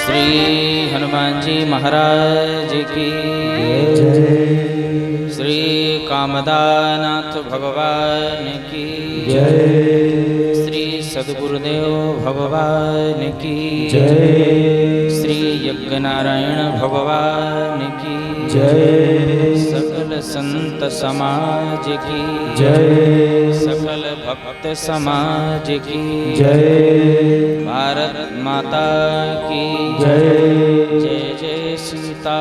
श्री हनुमान जी महाराज की जय। श्री कामदानाथ भगवान की जय। श्री सद्गुरुदेव भगवान की जय। श्री यज्ञनारायण भगवान की जय। सकल संत समाज की जय। सकल भक्त समाज की जय। भारत माता की जय। जय जय सीता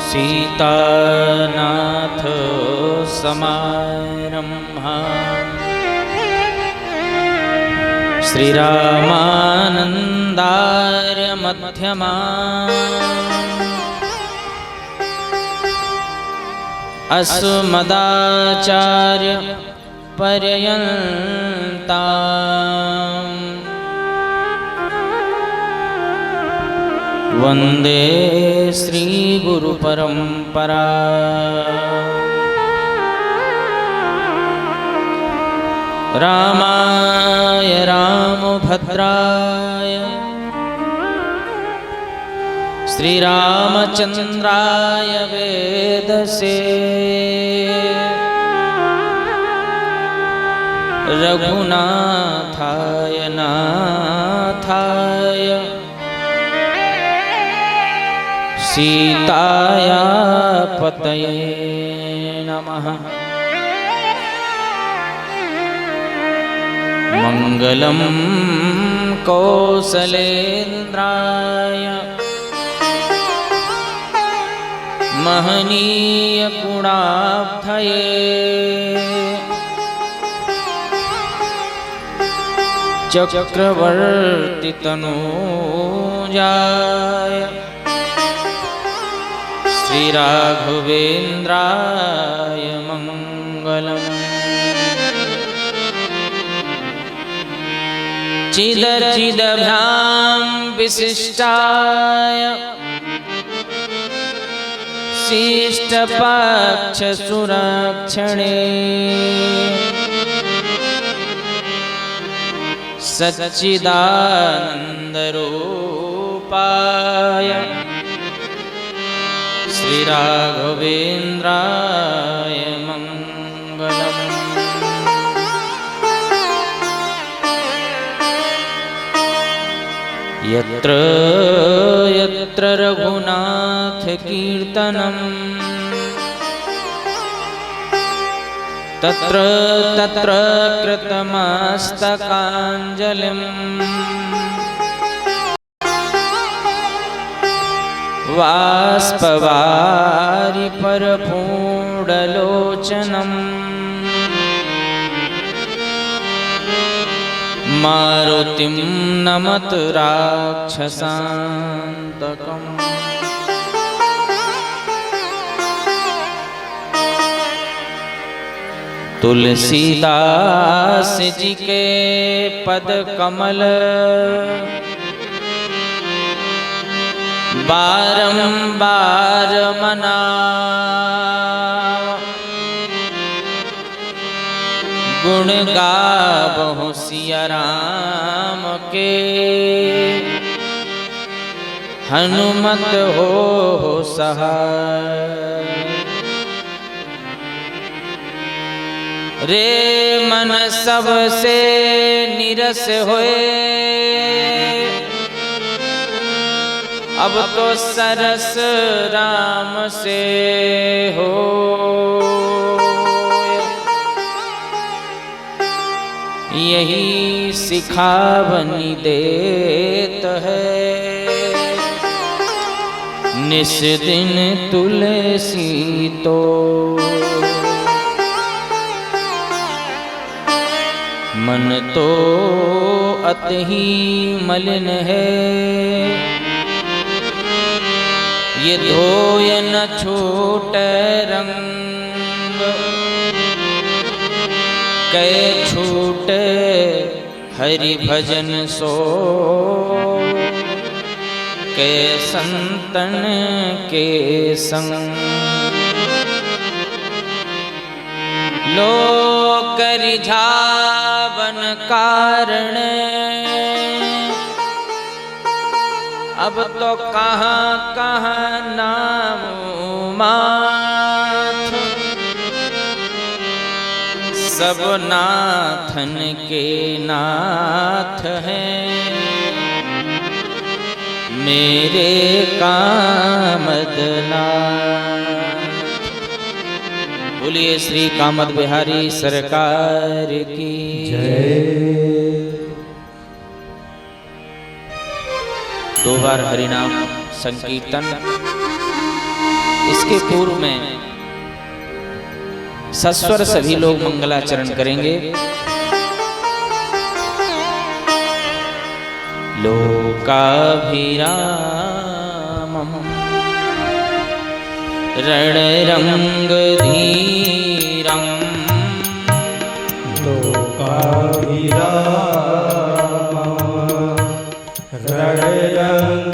सीतानाथ समारंभा श्रीरामानन्दार्य मध्यमा अस्मदाचार्य पर्यन्ता वन्दे श्रीगुरुपरम्परा रामाय रामभद्राय श्रीरामचन्द्राय वेदसे रघुनाथाय नाथाय सीताया पतये नमः। मंगलम कौसलेन्द्राय महनीय गुणाब्धये चक्रवर्ती तनूजाय श्री राघवेन्द्राय मंगलम्। चिदचिदभ्यां विशिष्टाय शिष्टपक्षसुरक्षणे सच्चिदानन्दरूपाय श्रीराघवेन्द्राय मंगलम्। यत्र यत्र रघुनाथ कीर्तनम् तत्र तत्र कृतमस्तकाञ्जलिम् बाष्पवारि परपूर्णलोचनम् मारुतिं नमत राक्षसान्तकम्। तुलसीदास जी के पद कमल बारंबार मना गुण गावहु सिया राम के हनुमत हो सहाय। रे मन सबसे निरस होए अब तो सरस राम से हो। यही सिखावनी देत है निस दिन तुलसी तो। मन तो अति मलिन है ये धोय न छूटे रंग कै छूटे हरि भजन सो के संतन के संग। लोक कर झावन कारण, अब तो कहाँ कहाँ नाम माथ, सब नाथन के नाथ हैं, मेरे कामदनाथ। बोलिए श्री कामद बिहारी सरकार की जय। 2 बार हरिनाम संकीर्तन। इसके पूर्व में सस्वर सभी लोग मंगलाचरण करेंगे। लोकाभिरामम् रणरंगधीरम्, लोकाभिरामम् रणरंगधीरम्,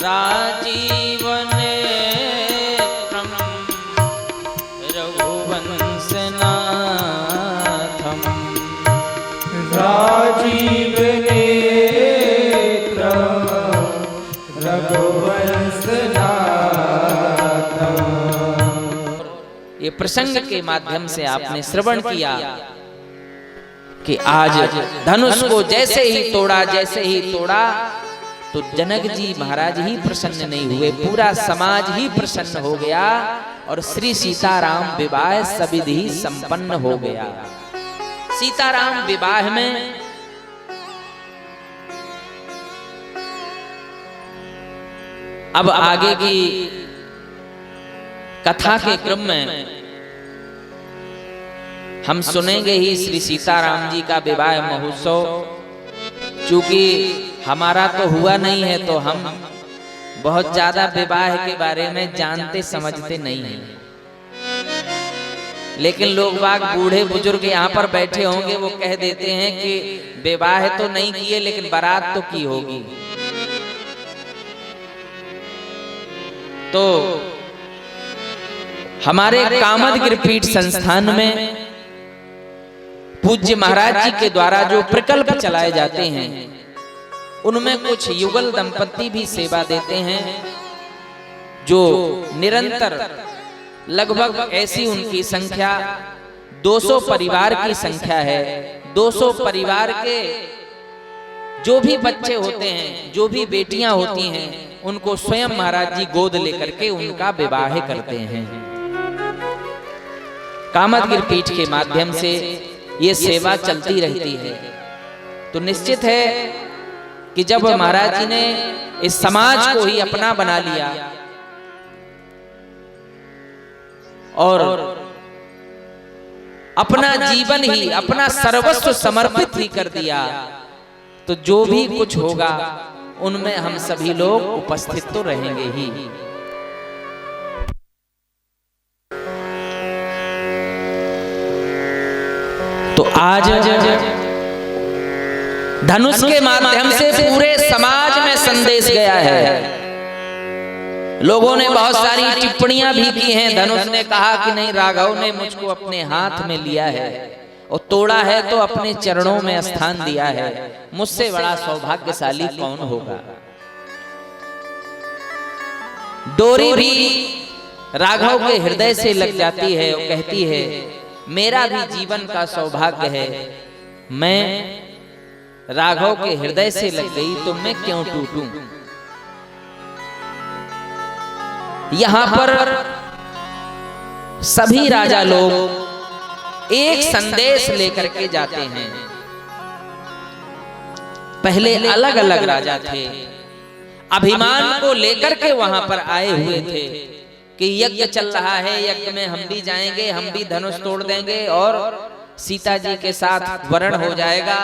राजीवनेत्रम् रघुवंशनाथम्, राजीव नेत्र रघुवंशनाथम्। ये प्रसंग के माध्यम से आपने श्रवण किया कि आज धनुष को जैसे ही तोड़ा तो जनक जी महाराज ही प्रसन्न नहीं हुए, पूरा समाज ही प्रसन्न हो गया और श्री सीताराम विवाह सविधि संपन्न हो गया। सीताराम विवाह में अब आगे की कथा के क्रम में हम सुनेंगे ही श्री सीताराम जी का विवाह महोत्सव। चूंकि हमारा तो हुआ नहीं है तो हम बहुत ज्यादा विवाह के बारे में जानते समझते नहीं हैं, लेकिन लोग बाग बूढ़े बुजुर्ग यहाँ पर बैठे होंगे, वो कह देते हैं कि विवाह तो नहीं किए लेकिन बारात तो की होगी। तो हमारे कामदगिरि पीठ संस्थान में पूज्य महाराज जी के द्वारा जो प्रकल्प चलाए जाते हैं उनमें कुछ युगल दंपत्ति भी सेवा देते हैं, जो निरंतर लगभग ऐसी उनकी संख्या 200 परिवार की संख्या है। 200 परिवार के जो भी बच्चे होते हैं, जो भी बेटियां होती हैं, उनको स्वयं महाराज जी गोद लेकर के उनका विवाह करते हैं। कामदगिरि पीठ के माध्यम से ये सेवा चलती रहती है। तो निश्चित है कि जब महाराज जी ने इस समाज को ही अपना बना लिया और अपना जीवन ही, अपना सर्वस्व समर्पित ही कर दिया, तो जो भी कुछ होगा उनमें हम सभी लोग उपस्थित तो रहेंगे ही। तो आज धनुष के माध्यम से पूरे समाज में संदेश गया है। लोगों ने बहुत सारी टिप्पणियां भी की हैं। धनुष ने कहा कि नहीं, राघव ने मुझको अपने हाथ में लिया है और तोड़ा है तो अपने चरणों में स्थान दिया है, मुझसे बड़ा सौभाग्यशाली कौन होगा। डोरी भी राघव के हृदय से लग जाती है और कहती है मेरा भी जीवन का सौभाग्य है, मैं राघव के हृदय से लग गई तो मैं क्यों टूटूं। यहां पर सभी राजा लोग एक संदेश लेकर के जाते हैं। पहले अलग अलग राजा थे, अभिमान को लेकर के वहां पर आए हुए थे कि यज्ञ चल रहा है, यज्ञ में हम भी जाएंगे, हम भी धनुष तोड़ देंगे और सीता जी के साथ वरण हो जाएगा।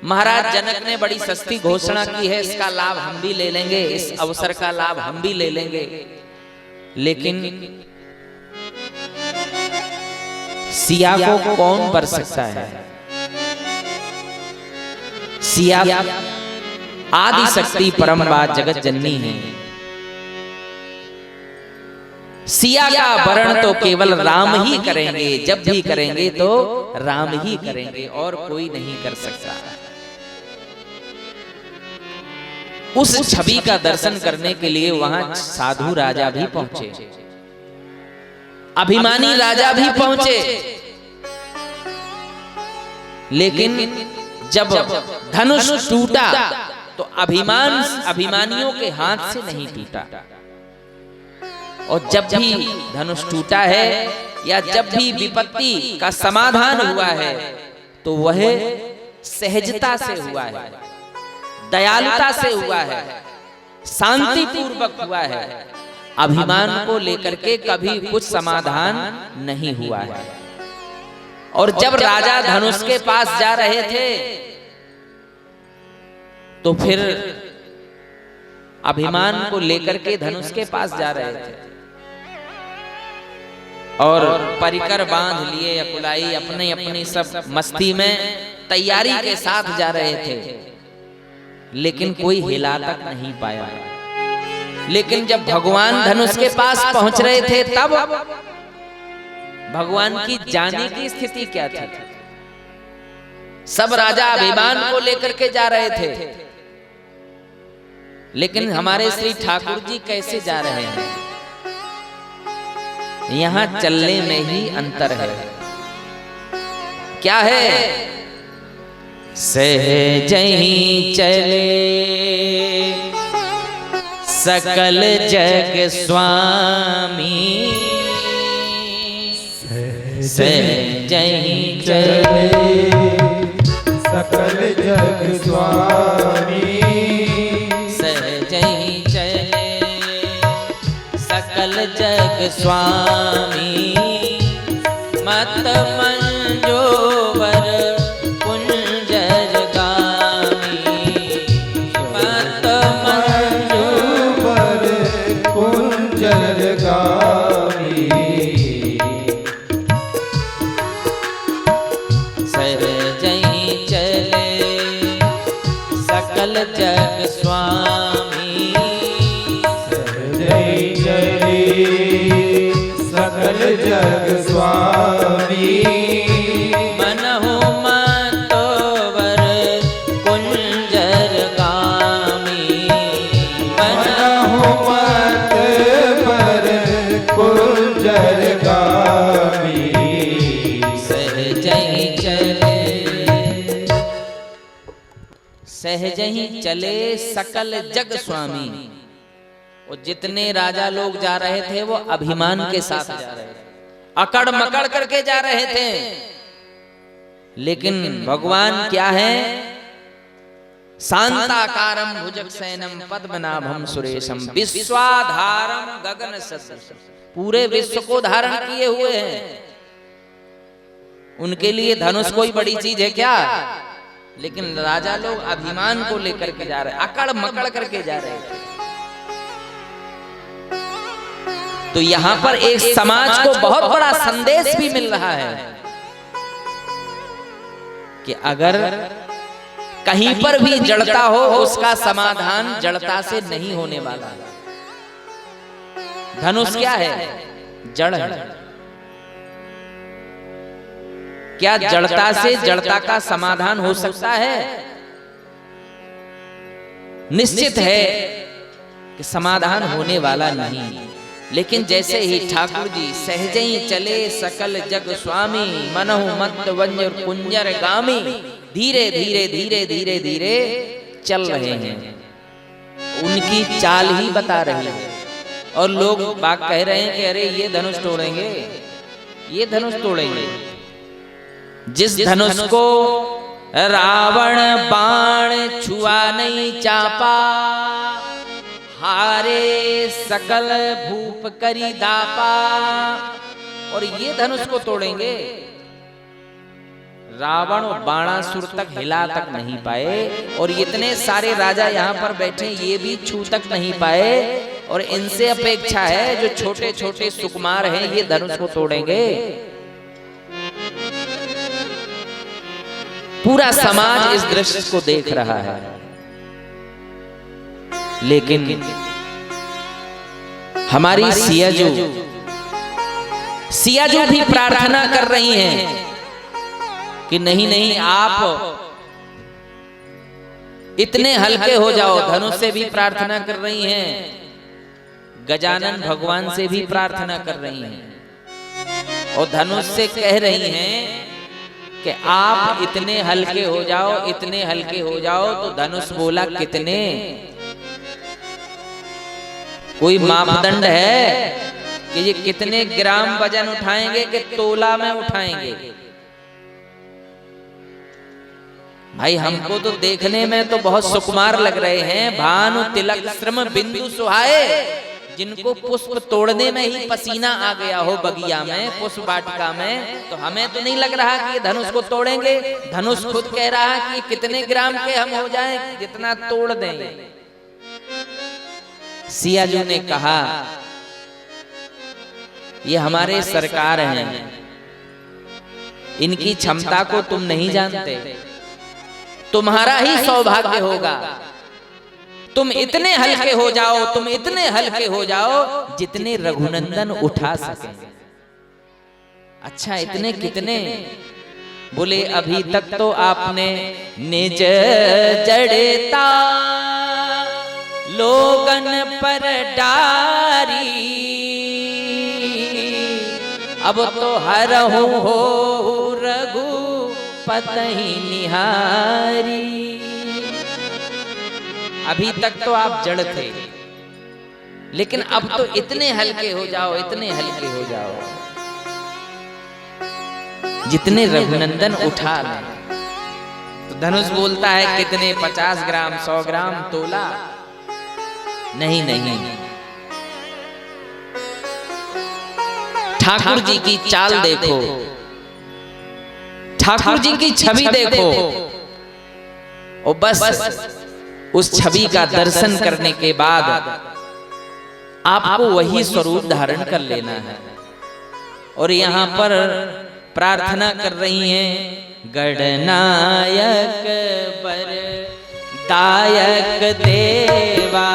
महाराज जनक ने बड़ी सस्ती घोषणा की है, इसका लाभ हम भी ले लेंगे, इस अवसर का लाभ हम भी ले लेंगे। लेकिन सिया को कौन बर सकता है? सिया आदि शक्ति परम बात जगत जननी है। सिया का वरण तो केवल राम ही करेंगे, जब भी करेंगे तो राम ही करेंगे और कोई नहीं कर सकता। उस छवि का दर्शन करने के लिए वहां साधु राजा भी पहुंचे, अभिमानी राजा भी पहुंचे, लेकिन जब धनुष टूटा तो अभिमानियों के हाथ से नहीं टूटा। और जब भी धनुष टूटा है या जब भी विपत्ति का समाधान हुआ है तो वह सहजता से हुआ है, दयालुता से हुआ है, शांति पूर्वक हुआ है। अभिमान को लेकर के कभी कुछ समाधान नहीं हुआ है। और जब राजा धनुष के पास जा रहे थे तो फिर अभिमान को लेकर के धनुष के पास जा रहे थे और परिकर बांध लिए या कुलाई अपने अपनी सब मस्ती में तैयारी के साथ जा रहे थे, लेकिन कोई हिला तक नहीं पाया। लेकिन जब भगवान धनुष के पास पहुंच रहे थे तब भगवान की जाने की स्थिति क्या थी? सब राजा अभिमान को लेकर के जा रहे थे, लेकिन हमारे श्री ठाकुर जी कैसे जा रहे हैं? यहां चलने में ही अंतर है। क्या है? सहज ही चले सकल जग स्वामी, सहज ही चले सकल जग स्वामी, सहज ही चले सकल जग स्वामी, मत मंजोवर कुंजर गामी, मत मंजोवर कुंजर गामी, सहज ही चले सकल जग स्वामी, सहज ही चले सकल जग स्वामी, मनहु मतोवर कुंजर गामी, मनहु मत पर कुंजर गामी, सहज ही चले, सहज ही चले सकल जग स्वामी। और जितने राजा लोग जा रहे थे वो अभिमान के साथ जा रहे थे, अकड़ मकड़ करके जा रहे थे। लेकिन भगवान क्या है? शांताकारम भुजगशयनम पद्मनाभम सुरेशम विश्वाधारम गगन सदृशम, पूरे विश्व को धारण किए हुए हैं। उनके लिए धनुष कोई बड़ी चीज है क्या? लेकिन राजा लोग अभिमान को लेकर के जा रहे, अकड़ मकड़ करके जा रहे थे। तो यहां पर एक समाज को बहुत बड़ा संदेश भी मिल रहा है कि अगर कहीं पर भी जड़ता हो उसका समाधान जड़ता से नहीं होने वाला। धनुष क्या है? जड़ है। क्या जड़ता से जड़ता का समाधान हो सकता है? निश्चित है कि समाधान होने वाला नहीं। लेकिन जैसे ही ठाकुर जी सहज ही चले सकल जग स्वामी, मनहु मत वंजर कुंजर गामी, धीरे धीरे धीरे धीरे धीरे चल रहे हैं, उनकी चाल ही बता रही है। और लोग बात कह रहे हैं कि अरे ये धनुष तोड़ेंगे, ये धनुष तोड़ेंगे। जिस धनुष को रावण बाण छुआ नहीं चापा, हारे सकल भूप करी दापा। और ये धनुष को तोड़ेंगे। रावण और बाणासुर तक हिला तक नहीं पाए, और इतने सारे राजा यहाँ पर बैठे ये भी छू तक नहीं पाए। और इनसे अपेक्षा है जो छोटे छोटे सुकुमार हैं ये धनुष को तोड़ेंगे। पूरा समाज इस दृश्य को देख रहा है, लेकिन हमारी सिया जो सिया जो भी प्रार्थना कर रही हैं कि नहीं नहीं आप इतने हल्के हो जाओ। धनुष से भी प्रार्थना कर रही हैं, गजानन भगवान से भी प्रार्थना कर रही हैं और धनुष से कह रही हैं कि आप इतने हल्के हो जाओ, इतने हल्के हो जाओ। तो धनुष बोला कितने? कोई मापदंड है कि ये कितने ग्राम वजन उठाएंगे कि तोला में उठाएंगे? भाई हमको तो देखने में तो बहुत सुकुमार लग रहे हैं। भानु तिलक श्रम बिंदु सुहाए, जिनको पुष्प तोड़ने में ही पसीना आ गया हो बगिया में, पुष्प वाटिका में, तो हमें तो नहीं लग रहा कि ये धनुष को तोड़ेंगे। धनुष खुद कह रहा है कि कितने ग्राम के हम हो जाएं, जितना तोड़ देंगे। सियाजू ने कहा ये हमारे सरकार हैं, इनकी क्षमता को तुम नहीं जानते। तुम्हारा ही सौभाग्य होगा, तुम इतने हल्के हो जाओ, तुम इतने हल्के हो जाओ जितने रघुनंदन उठा सके। अच्छा इतने कितने? बोले अभी तक तो आपने निज जड़ता लोगन पर डारी, अब तो हरहु हो रघु पतहि निहारी। अभी तक तो आप जड़ थे, लेकिन अब तो इतने हल्के हो जाओ, इतने हल्के हो जाओ जितने रघुनंदन उठा लें। तो धनुष बोलता है कितने? 50 ग्राम, 100 ग्राम, तोला? नहीं नहीं। ठाकुर जी की चाल देखो, ठाकुर जी की छवि देखो, और बस उस छवि का दर्शन करने के बाद आपको वही स्वरूप धारण कर लेना है। और यहाँ पर प्रार्थना कर रही हैं गणनायक बर दायक देवा